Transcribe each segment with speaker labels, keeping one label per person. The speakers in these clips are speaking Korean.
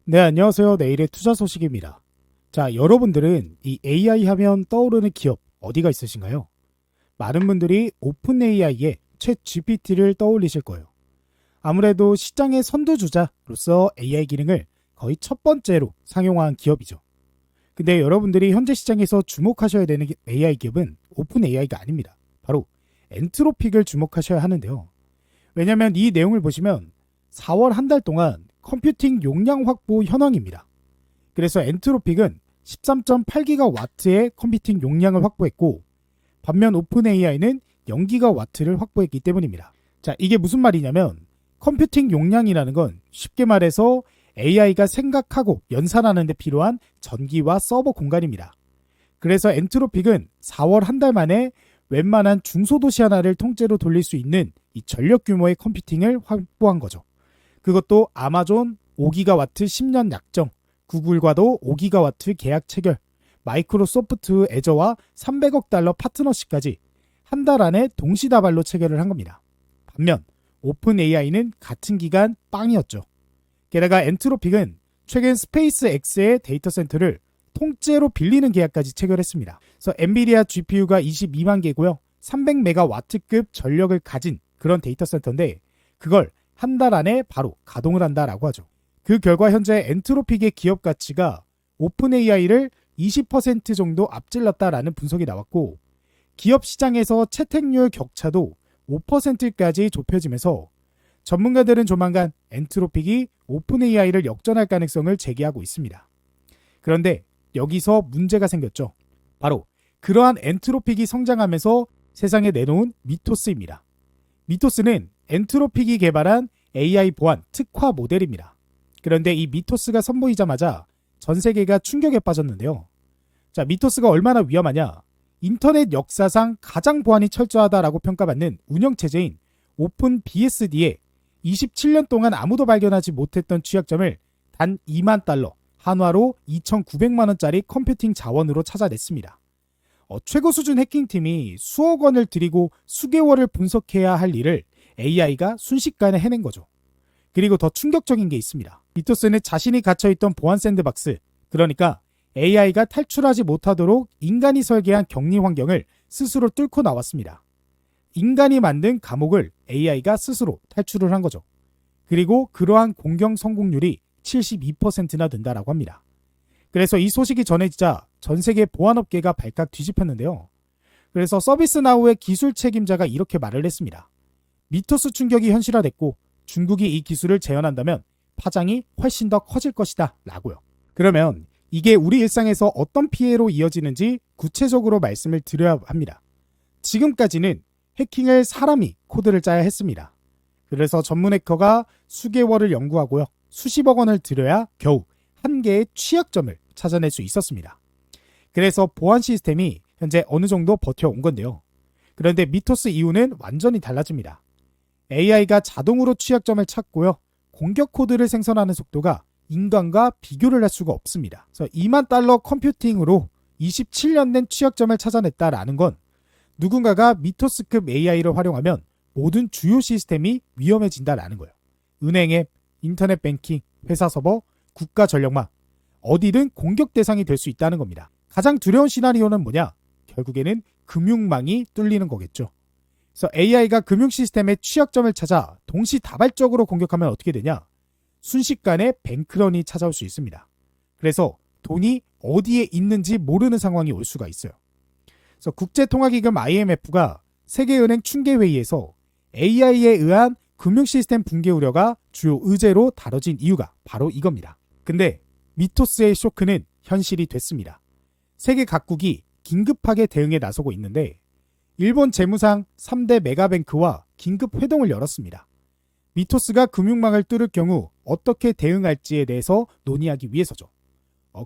Speaker 1: 네, 안녕하세요. 내일의 투자 소식입니다. 자, 여러분들은 이 AI 하면 떠오르는 기업 어디가 있으신가요? 많은 분들이 오픈 AI의 챗 GPT를 떠올리실 거예요. 아무래도 시장의 선두주자로서 AI 기능을 거의 첫 번째로 상용화한 기업이죠. 근데 여러분들이 현재 시장에서 주목하셔야 되는 AI 기업은 오픈 AI가 아닙니다. 바로 엔트로픽을 주목하셔야 하는데요. 왜냐하면 이 내용을 보시면 4월 한 달 동안 컴퓨팅 용량 확보 현황입니다. 그래서 엔트로픽은 13.8GW의 컴퓨팅 용량을 확보했고, 반면 오픈 AI는 0GW를 확보했기 때문입니다. 자, 이게 무슨 말이냐면 컴퓨팅 용량이라는 건 쉽게 말해서 AI가 생각하고 연산하는 데 필요한 전기와 서버 공간입니다. 그래서 엔트로픽은 4월 한 달 만에 웬만한 중소도시 하나를 통째로 돌릴 수 있는 이 전력 규모의 컴퓨팅을 확보한 거죠. 그것도 아마존 5GW 10년 약정, 구글과도 5GW 계약 체결, 마이크로소프트 애저와 300억 달러 파트너십까지 한 달 안에 동시다발로 체결을 한 겁니다. 반면 오픈 AI는 같은 기간 빵이었죠. 게다가 엔트로픽은 최근 스페이스 X의 데이터 센터를 통째로 빌리는 계약까지 체결했습니다. 그래서 엔비디아 GPU가 22만 개고요. 300메가와트급 전력을 가진 그런 데이터 센터인데 그걸 한 달 안에 바로 가동을 한다라고 하죠. 그 결과 현재 엔트로픽의 기업 가치가 오픈 AI를 20% 정도 앞질렀다라는 분석이 나왔고, 기업 시장에서 채택률 격차도 5%까지 좁혀지면서 전문가들은 조만간 엔트로픽이 오픈 AI를 역전할 가능성을 제기하고 있습니다. 그런데 여기서 문제가 생겼죠. 바로 그러한 엔트로픽이 성장하면서 세상에 내놓은 미토스입니다. 미토스는 엔트로픽이 개발한 AI 보안 특화 모델입니다. 그런데 이 미토스가 선보이자마자 전 세계가 충격에 빠졌는데요. 자, 미토스가 얼마나 위험하냐? 인터넷 역사상 가장 보안이 철저하다라고 평가받는 운영체제인 오픈 BSD에 27년 동안 아무도 발견하지 못했던 취약점을 단 2만 달러, 한화로 2,900만 원짜리 컴퓨팅 자원으로 찾아냈습니다. 최고 수준 해킹팀이 수억 원을 들이고 수개월을 분석해야 할 일을 AI가 순식간에 해낸 거죠. 그리고 더 충격적인 게 있습니다. 미토스는 자신이 갇혀있던 보안 샌드박스, 그러니까 AI가 탈출하지 못하도록 인간이 설계한 격리 환경을 스스로 뚫고 나왔습니다. 인간이 만든 감옥을 AI가 스스로 탈출을 한 거죠. 그리고 그러한 공격 성공률이 72%나 된다라고 합니다. 그래서 이 소식이 전해지자 전 세계 보안업계가 발칵 뒤집혔는데요. 그래서 서비스나우의 기술 책임자가 이렇게 말을 했습니다. 미토스 충격이 현실화됐고 중국이 이 기술을 재현한다면 파장이 훨씬 더 커질 것이다 라고요. 그러면 이게 우리 일상에서 어떤 피해로 이어지는지 구체적으로 말씀을 드려야 합니다. 지금까지는 해킹을 사람이 코드를 짜야 했습니다. 그래서 전문 해커가 수개월을 연구하고요. 수십억 원을 들여야 겨우 한 개의 취약점을 찾아낼 수 있었습니다. 그래서 보안 시스템이 현재 어느 정도 버텨온 건데요. 그런데 미토스 이후는 완전히 달라집니다. AI가 자동으로 취약점을 찾고요. 공격 코드를 생성하는 속도가 인간과 비교를 할 수가 없습니다. 그래서 2만 달러 컴퓨팅으로 27년 된 취약점을 찾아냈다라는 건 누군가가 미토스급 AI를 활용하면 모든 주요 시스템이 위험해진다라는 거예요. 은행 앱, 인터넷 뱅킹, 회사 서버, 국가 전력망, 어디든 공격 대상이 될 수 있다는 겁니다. 가장 두려운 시나리오는 뭐냐? 결국에는 금융망이 뚫리는 거겠죠. 그래서 AI가 금융 시스템의 취약점을 찾아 동시다발적으로 공격하면 어떻게 되냐? 순식간에 뱅크런이 찾아올 수 있습니다. 그래서 돈이 어디에 있는지 모르는 상황이 올 수가 있어요. 그래서 국제통화기금 IMF가 세계은행 충계회의에서 AI에 의한 금융 시스템 붕괴 우려가 주요 의제로 다뤄진 이유가 바로 이겁니다. 근데 미토스의 쇼크는 현실이 됐습니다. 세계 각국이 긴급하게 대응에 나서고 있는데 일본 재무상 3대 메가뱅크와 긴급 회동을 열었습니다. 미토스가 금융망을 뚫을 경우 어떻게 대응할지에 대해서 논의하기 위해서죠.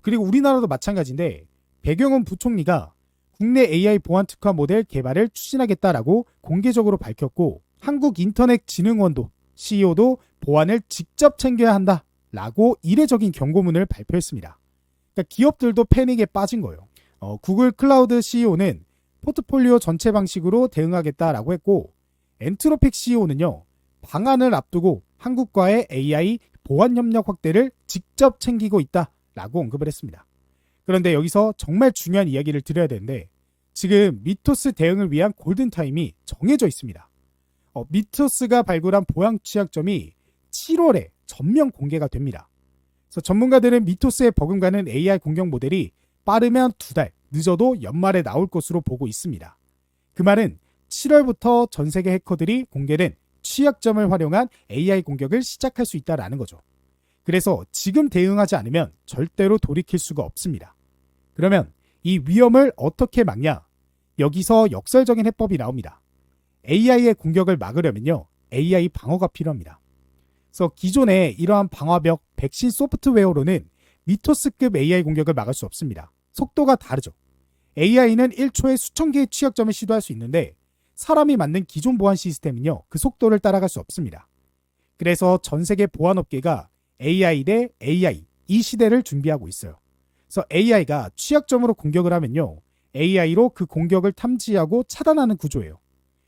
Speaker 1: 그리고 우리나라도 마찬가지인데 배경훈 부총리가 국내 AI 보안 특화 모델 개발을 추진하겠다라고 공개적으로 밝혔고, 한국인터넷진흥원도 CEO도 보안을 직접 챙겨야 한다라고 이례적인 경고문을 발표했습니다. 그러니까 기업들도 패닉에 빠진 거예요. 구글 클라우드 CEO는 포트폴리오 전체 방식으로 대응하겠다라고 했고, 엔트로픽 CEO는요, 방안을 앞두고 한국과의 AI 보안 협력 확대를 직접 챙기고 있다라고 언급을 했습니다. 그런데 여기서 정말 중요한 이야기를 드려야 되는데 지금 미토스 대응을 위한 골든타임이 정해져 있습니다. 미토스가 발굴한 보안 취약점이 7월에 전면 공개가 됩니다. 그래서 전문가들은 미토스에 버금가는 AI 공격 모델이 빠르면 2달, 늦어도 연말에 나올 것으로 보고 있습니다. 그 말은 7월부터 전 세계 해커들이 공개된 취약점을 활용한 AI 공격을 시작할 수 있다는 거죠. 그래서 지금 대응하지 않으면 절대로 돌이킬 수가 없습니다. 그러면 이 위험을 어떻게 막냐? 여기서 역설적인 해법이 나옵니다. AI의 공격을 막으려면요, AI 방어가 필요합니다. 그래서 기존의 이러한 방화벽 백신 소프트웨어로는 미토스급 AI 공격을 막을 수 없습니다. 속도가 다르죠. AI는 1초에 수천 개의 취약점을 시도할 수 있는데 사람이 만든 기존 보안 시스템은요, 그 속도를 따라갈 수 없습니다. 그래서 전 세계 보안업계가 AI 대 AI 이 시대를 준비하고 있어요. 그래서 AI가 취약점으로 공격을 하면요, AI로 그 공격을 탐지하고 차단하는 구조예요.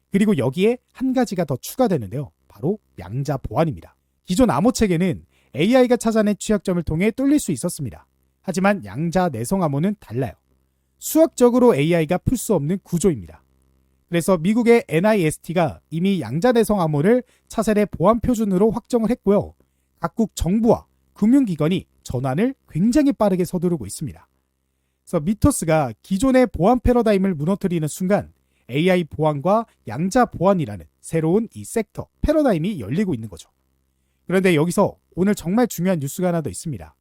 Speaker 1: 그리고 여기에 한 가지가 더 추가되는데요. 바로 양자 보안입니다. 기존 암호 체계는 AI가 찾아낸 취약점을 통해 뚫릴 수 있었습니다. 하지만 양자 내성 암호는 달라요. 수학적으로 AI가 풀 수 없는 구조입니다. 그래서 미국의 NIST가 이미 양자 내성 암호를 차세대 보안 표준으로 확정을 했고요. 각국 정부와 금융기관이 전환을 굉장히 빠르게 서두르고 있습니다. 그래서 미토스가 기존의 보안 패러다임을 무너뜨리는 순간 AI 보안과 양자 보안이라는 새로운 이 섹터, 패러다임이 열리고 있는 거죠. 그런데 여기서 오늘 정말 중요한 뉴스가 하나 더 있습니다.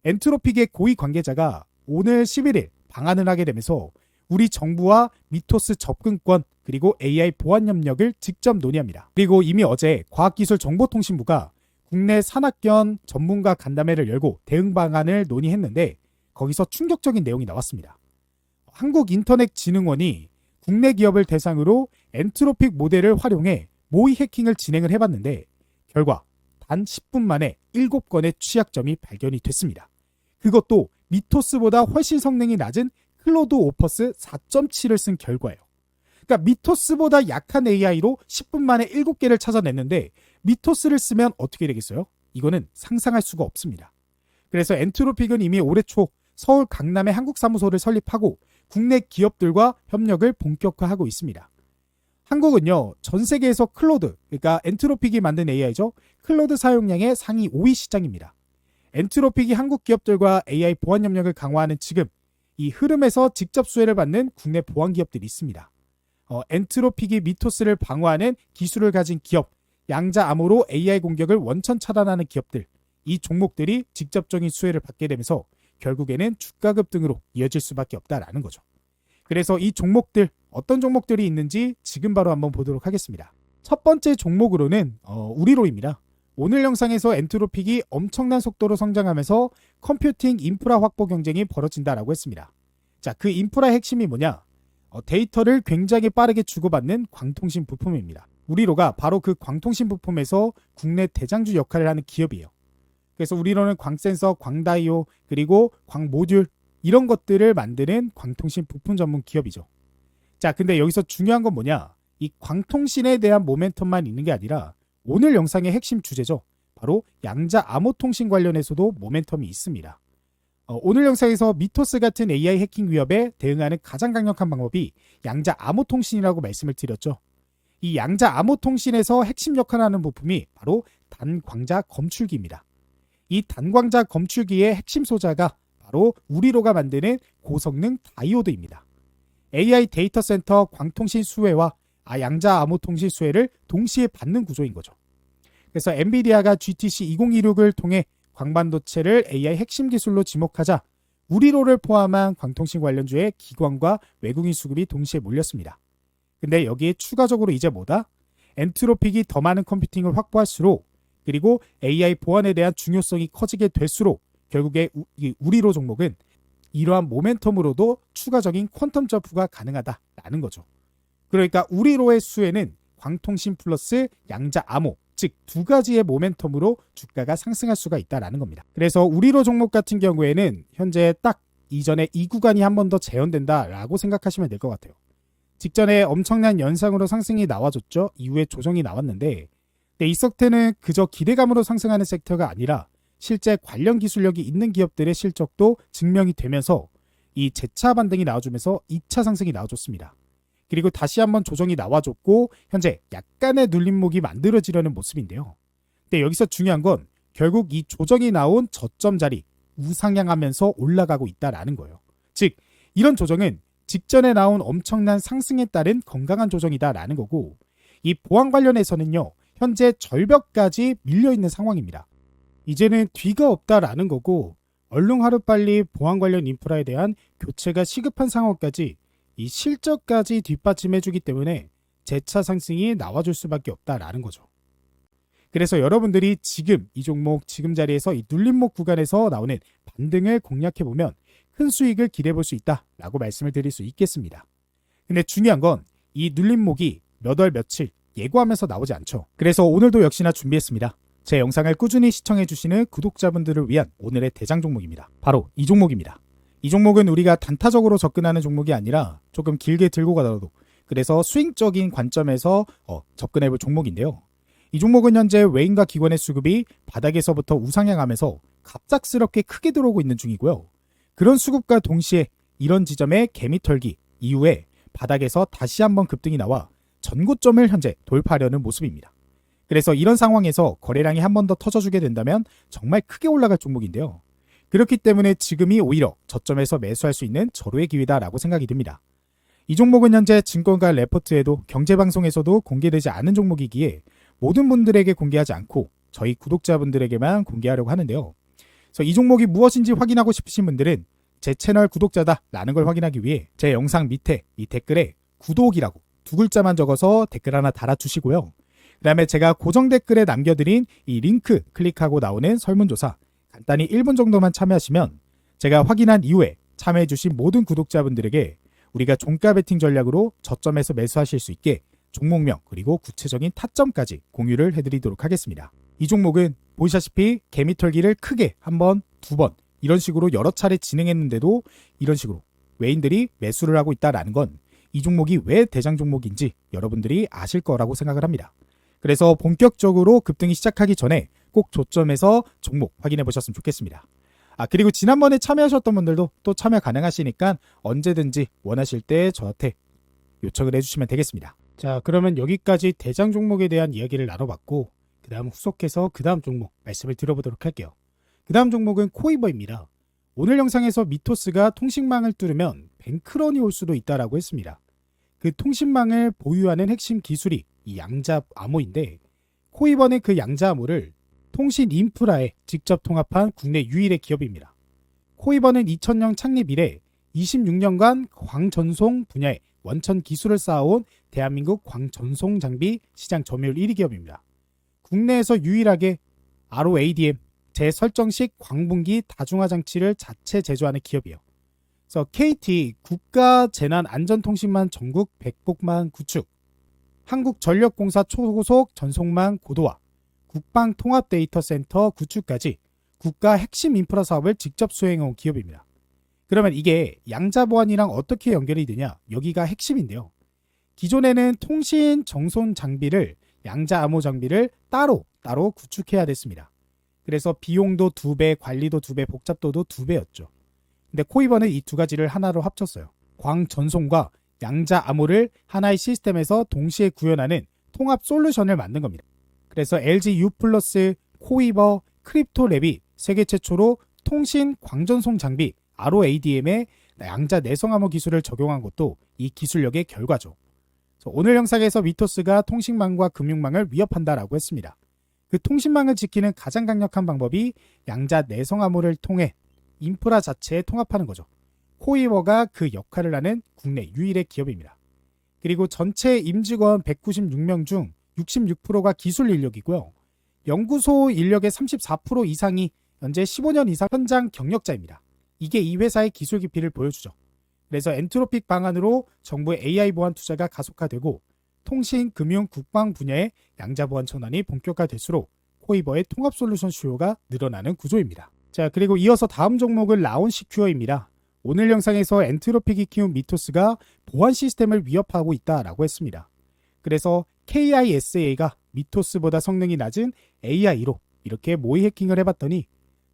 Speaker 1: 엔트로픽의 고위 관계자가 오늘 11일 방한을 하게 되면서 우리 정부와 미토스 접근권 그리고 AI 보안 협력을 직접 논의합니다. 그리고 이미 어제 과학기술정보통신부가 국내 산학견 전문가 간담회를 열고 대응 방안을 논의했는데 거기서 충격적인 내용이 나왔습니다. 한국인터넷진흥원이 국내 기업을 대상으로 엔트로픽 모델을 활용해 모의 해킹을 진행을 해봤는데 결과 단 10분 만에 7건의 취약점이 발견이 됐습니다. 그것도 미토스보다 훨씬 성능이 낮은 클로드 오퍼스 4.7을 쓴 결과예요. 그러니까 미토스보다 약한 AI로 10분 만에 7개를 찾아냈는데 미토스를 쓰면 어떻게 되겠어요? 이거는 상상할 수가 없습니다. 그래서 엔트로픽은 이미 올해 초 서울 강남에 한국사무소를 설립하고 국내 기업들과 협력을 본격화하고 있습니다. 한국은요, 전 세계에서 클로드, 그러니까 엔트로픽이 만든 AI죠. 클로드 사용량의 상위 5위 시장입니다. 엔트로픽이 한국 기업들과 AI 보안 협력을 강화하는 지금 이 흐름에서 직접 수혜를 받는 국내 보안 기업들이 있습니다. 엔트로픽이 미토스를 방어하는 기술을 가진 기업, 양자 암호로 AI 공격을 원천 차단하는 기업들, 이 종목들이 직접적인 수혜를 받게 되면서 결국에는 주가 급등으로 이어질 수밖에 없다라는 거죠. 그래서 이 종목들, 어떤 종목들이 있는지 지금 바로 한번 보도록 하겠습니다. 첫 번째 종목으로는 우리로입니다. 오늘 영상에서 엔트로픽이 엄청난 속도로 성장하면서 컴퓨팅 인프라 확보 경쟁이 벌어진다라고 했습니다. 자, 그 인프라의 핵심이 뭐냐? 데이터를 굉장히 빠르게 주고받는 광통신 부품입니다. 우리로가 바로 그 광통신 부품에서 국내 대장주 역할을 하는 기업이에요. 그래서 우리로는 광센서, 광다이오, 그리고 광모듈 이런 것들을 만드는 광통신 부품 전문 기업이죠. 자, 근데 여기서 중요한 건 뭐냐? 이 광통신에 대한 모멘텀만 있는 게 아니라 오늘 영상의 핵심 주제죠. 바로 양자 암호 통신 관련해서도 모멘텀이 있습니다. 오늘 영상에서 미토스 같은 AI 해킹 위협에 대응하는 가장 강력한 방법이 양자 암호 통신이라고 말씀을 드렸죠. 이 양자 암호 통신에서 핵심 역할을 하는 부품이 바로 단광자 검출기입니다. 이 단광자 검출기의 핵심 소자가 바로 우리로가 만드는 고성능 다이오드입니다. AI 데이터 센터 광통신 수혜와 양자 암호 통신 수혜를 동시에 받는 구조인 거죠. 그래서 엔비디아가 GTC 2026을 통해 광반도체를 AI 핵심 기술로 지목하자 우리로를 포함한 광통신 관련주의 기관과 외국인 수급이 동시에 몰렸습니다. 근데 여기에 추가적으로 이제 뭐다? 엔트로픽이 더 많은 컴퓨팅을 확보할수록 그리고 AI 보안에 대한 중요성이 커지게 될수록 결국에 우리로 종목은 이러한 모멘텀으로도 추가적인 퀀텀 점프가 가능하다라는 거죠. 그러니까 우리로의 수혜는 광통신 플러스 양자 암호, 즉 두 가지의 모멘텀으로 주가가 상승할 수가 있다라는 겁니다. 그래서 우리로 종목 같은 경우에는 현재 딱 이전에 이 구간이 한 번 더 재현된다라고 생각하시면 될 것 같아요. 직전에 엄청난 연상으로 상승이 나와줬죠. 이후에 조정이 나왔는데 근데 이 섹터는 그저 기대감으로 상승하는 섹터가 아니라 실제 관련 기술력이 있는 기업들의 실적도 증명이 되면서 이 재차 반등이 나와주면서 2차 상승이 나와줬습니다. 그리고 다시 한번 조정이 나와줬고 현재 약간의 눌림목이 만들어지려는 모습인데요. 근데 여기서 중요한 건 결국 이 조정이 나온 저점 자리 우상향하면서 올라가고 있다라는 거예요. 즉 이런 조정은 직전에 나온 엄청난 상승에 따른 건강한 조정이다라는 거고, 이 보안 관련해서는요 현재 절벽까지 밀려있는 상황입니다. 이제는 뒤가 없다라는 거고, 얼른 하루빨리 보안 관련 인프라에 대한 교체가 시급한 상황까지 이 실적까지 뒷받침해주기 때문에 재차 상승이 나와줄 수밖에 없다라는 거죠. 그래서 여러분들이 지금 이 종목 지금 자리에서 이 눌림목 구간에서 나오는 반등을 공략해보면 큰 수익을 기대해볼 수 있다라고 말씀을 드릴 수 있겠습니다. 근데 중요한 건 이 눌림목이 몇 월 며칠 예고하면서 나오지 않죠. 그래서 오늘도 역시나 준비했습니다. 제 영상을 꾸준히 시청해주시는 구독자분들을 위한 오늘의 대장 종목입니다. 바로 이 종목입니다. 이 종목은 우리가 단타적으로 접근하는 종목이 아니라 조금 길게 들고 가더라도 그래서 스윙적인 관점에서 접근해볼 종목인데요. 이 종목은 현재 외인과 기관의 수급이 바닥에서부터 우상향하면서 갑작스럽게 크게 들어오고 있는 중이고요. 그런 수급과 동시에 이런 지점의 개미털기 이후에 바닥에서 다시 한번 급등이 나와 전고점을 현재 돌파하려는 모습입니다. 그래서 이런 상황에서 거래량이 한 번 더 터져주게 된다면 정말 크게 올라갈 종목인데요. 그렇기 때문에 지금이 오히려 저점에서 매수할 수 있는 절호의 기회다라고 생각이 듭니다. 이 종목은 현재 증권가 레포트에도 경제방송에서도 공개되지 않은 종목이기에 모든 분들에게 공개하지 않고 저희 구독자분들에게만 공개하려고 하는데요. 그래서 이 종목이 무엇인지 확인하고 싶으신 분들은 제 채널 구독자다라는 걸 확인하기 위해 제 영상 밑에 이 댓글에 구독이라고 두 글자만 적어서 댓글 하나 달아주시고요. 그 다음에 제가 고정 댓글에 남겨드린 이 링크 클릭하고 나오는 설문조사 간단히 1분 정도만 참여하시면 제가 확인한 이후에 참여해주신 모든 구독자분들에게 우리가 종가 베팅 전략으로 저점에서 매수하실 수 있게 종목명 그리고 구체적인 타점까지 공유를 해드리도록 하겠습니다. 이 종목은 보시다시피 개미털기를 크게 한 번, 두 번 이런 식으로 여러 차례 진행했는데도 이런 식으로 외인들이 매수를 하고 있다는 건 이 종목이 왜 대장 종목인지 여러분들이 아실 거라고 생각을 합니다. 그래서 본격적으로 급등이 시작하기 전에 꼭 저점에서 종목 확인해 보셨으면 좋겠습니다. 그리고 지난번에 참여하셨던 분들도 또 참여 가능하시니까 언제든지 원하실 때 저한테 요청을 해주시면 되겠습니다. 자, 그러면 여기까지 대장 종목에 대한 이야기를 나눠봤고 그 다음 후속해서 그 다음 종목 말씀을 드려보도록 할게요. 그 다음 종목은 코이버입니다. 오늘 영상에서 미토스가 통신망을 뚫으면 뱅크런이 올 수도 있다라고 했습니다. 그 통신망을 보유하는 핵심 기술이 이 양자 암호인데, 코이버는 그 양자 암호를 통신 인프라에 직접 통합한 국내 유일의 기업입니다. 코이버는 2000년 창립 이래 26년간 광전송 분야에 원천 기술을 쌓아온 대한민국 광전송 장비 시장 점유율 1위 기업입니다. 국내에서 유일하게 ROADM 재설정식 광분기 다중화 장치를 자체 제조하는 기업이에요. 그래서 KT 국가재난안전통신망 전국 백복망 구축, 한국전력공사 초고속 전송망 고도화, 국방통합데이터센터 구축까지 국가 핵심 인프라 사업을 직접 수행해온 기업입니다. 그러면 이게 양자보안이랑 어떻게 연결이 되냐? 여기가 핵심인데요. 기존에는 통신 정손 장비를 양자 암호 장비를 따로 구축해야 됐습니다. 그래서 비용도 2배, 관리도 2배, 복잡도도 2배였죠. 근데 코이버는 이 두 가지를 하나로 합쳤어요. 광전송과 양자 암호를 하나의 시스템에서 동시에 구현하는 통합 솔루션을 만든 겁니다. 그래서 LG U+, 코이버, 크립토랩이 세계 최초로 통신 광전송 장비 ROADM의 양자 내성 암호 기술을 적용한 것도 이 기술력의 결과죠. 오늘 영상에서 미토스가 통신망과 금융망을 위협한다라고 했습니다. 그 통신망을 지키는 가장 강력한 방법이 양자 내성 암호를 통해 인프라 자체에 통합하는 거죠. 코이버가 그 역할을 하는 국내 유일의 기업입니다. 그리고 전체 임직원 196명 중 66%가 기술 인력이고요. 연구소 인력의 34% 이상이 현재 15년 이상 현장 경력자입니다. 이게 이 회사의 기술 깊이를 보여주죠. 그래서 엔트로픽 방안으로 정부의 AI 보안 투자가 가속화되고 통신, 금융, 국방 분야의 양자 보안 전환이 본격화될수록 코이버의 통합 솔루션 수요가 늘어나는 구조입니다. 자, 그리고 이어서 다음 종목은 라온시큐어입니다. 오늘 영상에서 엔트로픽이 키운 미토스가 보안 시스템을 위협하고 있다라고 했습니다. 그래서 KISA가 미토스보다 성능이 낮은 AI로 이렇게 모의 해킹을 해봤더니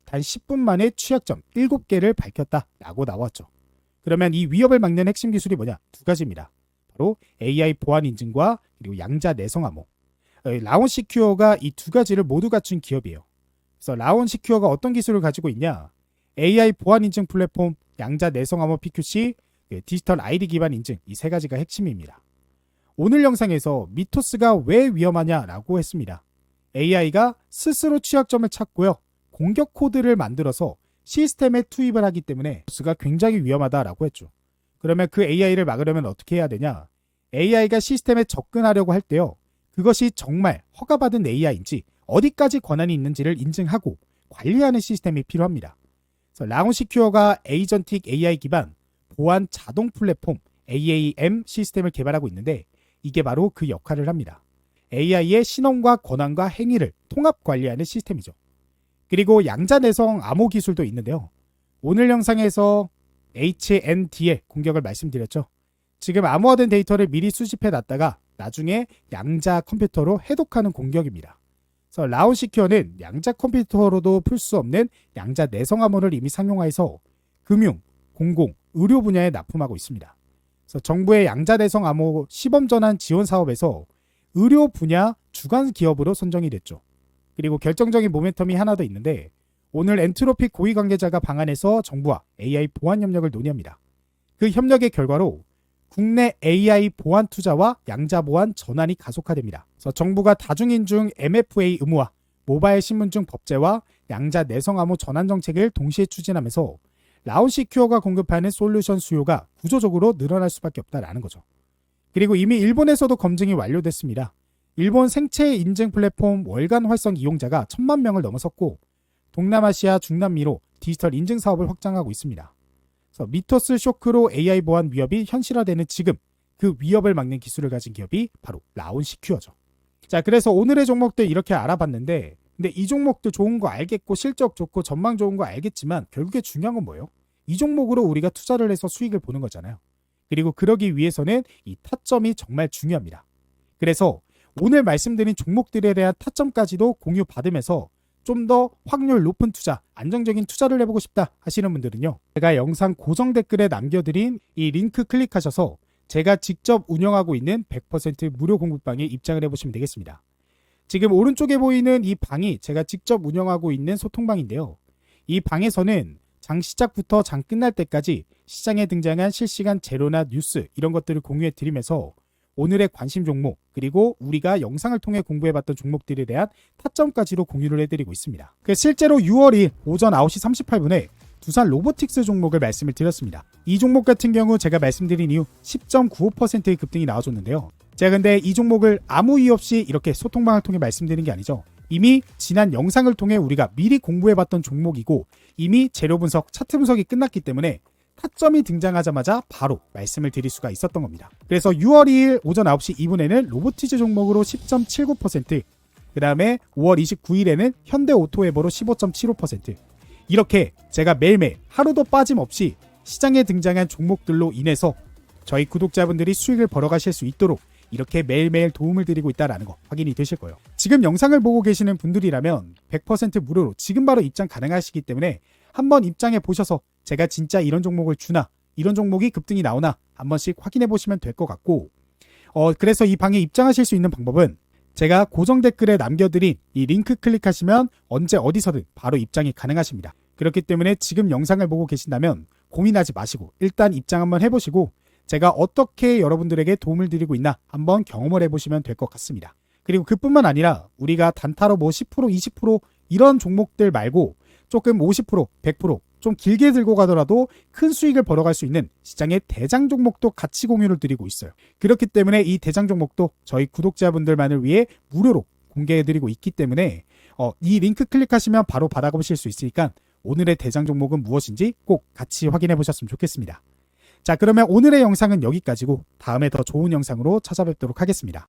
Speaker 1: 단 10분 만에 취약점 7개를 밝혔다라고 나왔죠. 그러면 이 위협을 막는 핵심 기술이 뭐냐? 두 가지입니다. 바로 AI 보안 인증과 그리고 양자 내성 암호. 라온 시큐어가 이 두 가지를 모두 갖춘 기업이에요. 그래서 라온 시큐어가 어떤 기술을 가지고 있냐? AI 보안 인증 플랫폼, 양자 내성 암호 PQC, 디지털 ID 기반 인증 이 세 가지가 핵심입니다. 오늘 영상에서 미토스가 왜 위험하냐라고 했습니다. AI가 스스로 취약점을 찾고요. 공격 코드를 만들어서 시스템에 투입을 하기 때문에 미토스가 굉장히 위험하다라고 했죠. 그러면 그 AI를 막으려면 어떻게 해야 되냐? AI가 시스템에 접근하려고 할 때요. 그것이 정말 허가받은 AI인지 어디까지 권한이 있는지를 인증하고 관리하는 시스템이 필요합니다. 그래서 라온 시큐어가 에이전틱 AI 기반 보안 자동 플랫폼 AAM 시스템을 개발하고 있는데 이게 바로 그 역할을 합니다. AI의 신원과 권한과 행위를 통합 관리하는 시스템이죠. 그리고 양자 내성 암호 기술도 있는데요. 오늘 영상에서 HND의 공격을 말씀드렸죠. 지금 암호화된 데이터를 미리 수집해 놨다가 나중에 양자 컴퓨터로 해독하는 공격입니다. 그래서 라온 시큐어는 양자 컴퓨터로도 풀 수 없는 양자 내성 암호를 이미 상용화해서 금융, 공공, 의료 분야에 납품하고 있습니다. 그래서 정부의 양자 내성 암호 시범 전환 지원 사업에서 의료 분야 주관 기업으로 선정이 됐죠. 그리고 결정적인 모멘텀이 하나 더 있는데 오늘 엔트로픽 고위 관계자가 방한해서 정부와 AI 보안 협력을 논의합니다. 그 협력의 결과로 국내 AI 보안 투자와 양자 보안 전환이 가속화됩니다. 그래서 정부가 다중인증 MFA 의무화, 모바일 신분증 법제와 양자 내성 암호 전환 정책을 동시에 추진하면서 라온 시큐어가 공급하는 솔루션 수요가 구조적으로 늘어날 수밖에 없다라는 거죠. 그리고 이미 일본에서도 검증이 완료됐습니다. 일본 생체 인증 플랫폼 월간 활성 이용자가 1000만 명을 넘어섰고 동남아시아, 중남미로 디지털 인증 사업을 확장하고 있습니다. 그래서 미토스 쇼크로 AI 보안 위협이 현실화되는 지금 그 위협을 막는 기술을 가진 기업이 바로 라온 시큐어죠. 자, 그래서 오늘의 종목들 이렇게 알아봤는데 근데 이 종목들 좋은 거 알겠고 실적 좋고 전망 좋은 거 알겠지만 결국에 중요한 건 뭐예요? 이 종목으로 우리가 투자를 해서 수익을 보는 거잖아요. 그리고 그러기 위해서는 이 타점이 정말 중요합니다. 그래서 오늘 말씀드린 종목들에 대한 타점까지도 공유받으면서 좀 더 확률 높은 투자, 안정적인 투자를 해보고 싶다 하시는 분들은요. 제가 영상 고정 댓글에 남겨드린 이 링크 클릭하셔서 제가 직접 운영하고 있는 100% 무료 공부방에 입장을 해보시면 되겠습니다. 지금 오른쪽에 보이는 이 방이 제가 직접 운영하고 있는 소통방인데요. 이 방에서는 장 시작부터 장 끝날 때까지 시장에 등장한 실시간 재료나 뉴스 이런 것들을 공유해 드리면서 오늘의 관심 종목 그리고 우리가 영상을 통해 공부해봤던 종목들에 대한 타점까지로 공유를 해드리고 있습니다. 실제로 6월 2일 오전 9시 38분에 두산 로보틱스 종목을 말씀을 드렸습니다. 이 종목 같은 경우 제가 말씀드린 이후 10.95%의 급등이 나와줬는데요. 제가 근데 이 종목을 아무 이유 없이 이렇게 소통방을 통해 말씀드린 게 아니죠. 이미 지난 영상을 통해 우리가 미리 공부해봤던 종목이고 이미 재료 분석, 차트 분석이 끝났기 때문에 타점이 등장하자마자 바로 말씀을 드릴 수가 있었던 겁니다. 그래서 6월 2일 오전 9시 2분에는 로보티즈 종목으로 10.79%, 그 다음에 5월 29일에는 현대오토웨버로 15.75%, 이렇게 제가 매일매일 하루도 빠짐없이 시장에 등장한 종목들로 인해서 저희 구독자분들이 수익을 벌어가실 수 있도록 이렇게 매일매일 도움을 드리고 있다는 거 확인이 되실 거예요. 지금 영상을 보고 계시는 분들이라면 100% 무료로 지금 바로 입장 가능하시기 때문에 한번 입장해 보셔서 제가 진짜 이런 종목을 주나 이런 종목이 급등이 나오나 한 번씩 확인해 보시면 될 것 같고 그래서 이 방에 입장하실 수 있는 방법은 제가 고정 댓글에 남겨드린 이 링크 클릭하시면 언제 어디서든 바로 입장이 가능하십니다. 그렇기 때문에 지금 영상을 보고 계신다면 고민하지 마시고 일단 입장 한번 해보시고 제가 어떻게 여러분들에게 도움을 드리고 있나 한번 경험을 해보시면 될 것 같습니다. 그리고 그뿐만 아니라 우리가 단타로 10%, 20% 이런 종목들 말고 조금 50%, 100% 좀 길게 들고 가더라도 큰 수익을 벌어갈 수 있는 시장의 대장 종목도 같이 공유를 드리고 있어요. 그렇기 때문에 이 대장 종목도 저희 구독자분들만을 위해 무료로 공개해드리고 있기 때문에 이 링크 클릭하시면 바로 받아보실 수 있으니까 오늘의 대장 종목은 무엇인지 꼭 같이 확인해 보셨으면 좋겠습니다. 자, 그러면 오늘의 영상은 여기까지고 다음에 더 좋은 영상으로 찾아뵙도록 하겠습니다.